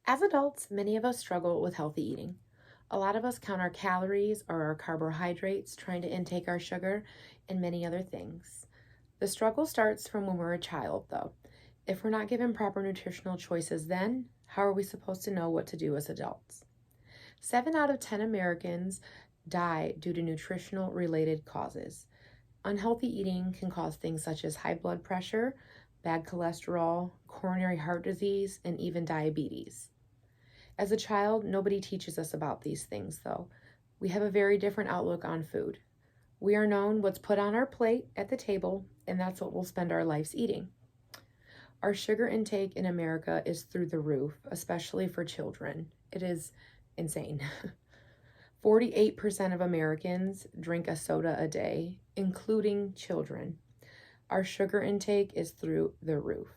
As adults, many of us struggle with healthy eating. A lot of us count our calories or our carbohydrates, trying to intake our sugar, and many other things. The struggle starts from when we're a child, though. If we're not given proper nutritional choices then, how are we supposed to know what to do as adults? 7 out of 10 Americans die due to nutritional related causes. Unhealthy eating can cause things such as high blood pressure, bad cholesterol, coronary heart disease, and even diabetes. As a child, nobody teaches us about these things, though. We have a very different outlook on food. We are known what's put on our plate at the table, and that's what we'll spend our lives eating. Our sugar intake in America is through the roof, especially for children. It is insane. 48% of Americans drink a soda a day, including children. Our sugar intake is through the roof.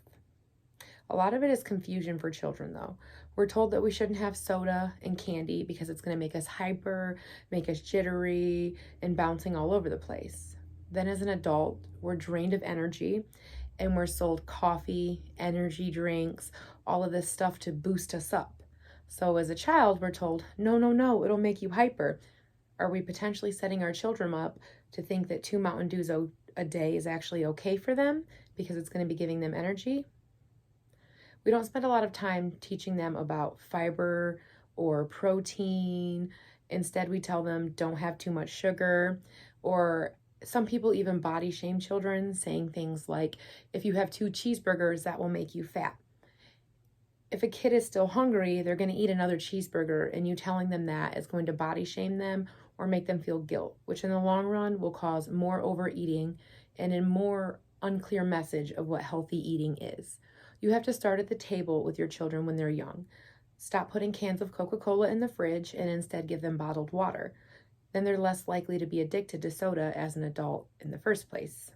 A lot of it is confusion for children, though. We're told that we shouldn't have soda and candy because it's going to make us hyper, make us jittery, and bouncing all over the place. Then, as an adult, we're drained of energy and we're sold coffee, energy drinks, all of this stuff to boost us up. So, as a child, we're told, no, no, no, it'll make you hyper. Are we potentially setting our children up to think that 2 Mountain Dews a day is actually okay for them because it's going to be giving them energy? We don't spend a lot of time teaching them about fiber or protein. Instead, we tell them don't have too much sugar, or some people even body shame children, saying things like, if you have 2 cheeseburgers, that will make you fat. If a kid is still hungry, they're going to eat another cheeseburger, and you telling them that is going to body shame them or make them feel guilt, which in the long run will cause more overeating and a more unclear message of what healthy eating is. You have to start at the table with your children when they're young. Stop putting cans of Coca-Cola in the fridge and instead give them bottled water. Then they're less likely to be addicted to soda as an adult in the first place.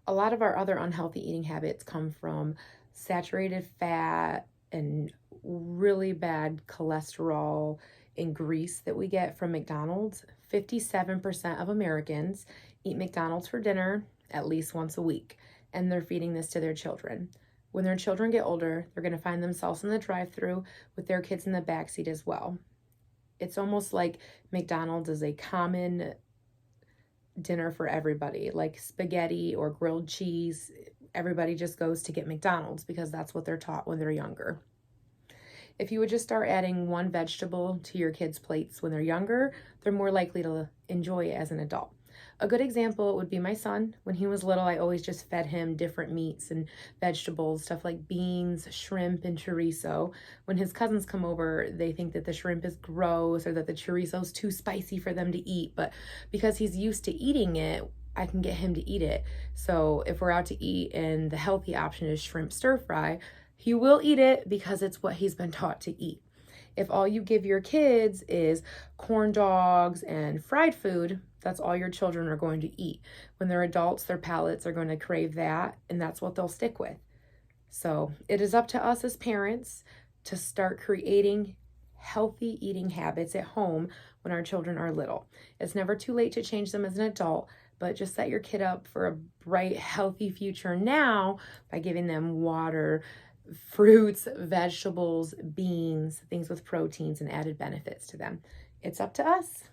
A lot of our other unhealthy eating habits come from saturated fat and really bad cholesterol and grease that we get from McDonald's. 57% of Americans eat McDonald's for dinner at least once a week, and they're feeding this to their children. When their children get older, they're going to find themselves in the drive-thru with their kids in the backseat as well. It's almost like McDonald's is a common dinner for everybody, like spaghetti or grilled cheese. Everybody just goes to get McDonald's because that's what they're taught when they're younger. If you would just start adding one vegetable to your kids' plates when they're younger, they're more likely to enjoy it as an adult. A good example would be my son. When he was little, I always just fed him different meats and vegetables, stuff like beans, shrimp, and chorizo. When his cousins come over, they think that the shrimp is gross or that the chorizo is too spicy for them to eat. But because he's used to eating it, I can get him to eat it. So if we're out to eat and the healthy option is shrimp stir fry, he will eat it because it's what he's been taught to eat. If all you give your kids is corn dogs and fried food, that's all your children are going to eat. When they're adults, their palates are going to crave that, and that's what they'll stick with. So it is up to us as parents to start creating healthy eating habits at home when our children are little. It's never too late to change them as an adult, but just set your kid up for a bright, healthy future now by giving them water, fruits, vegetables, beans, things with proteins and added benefits to them. It's up to us.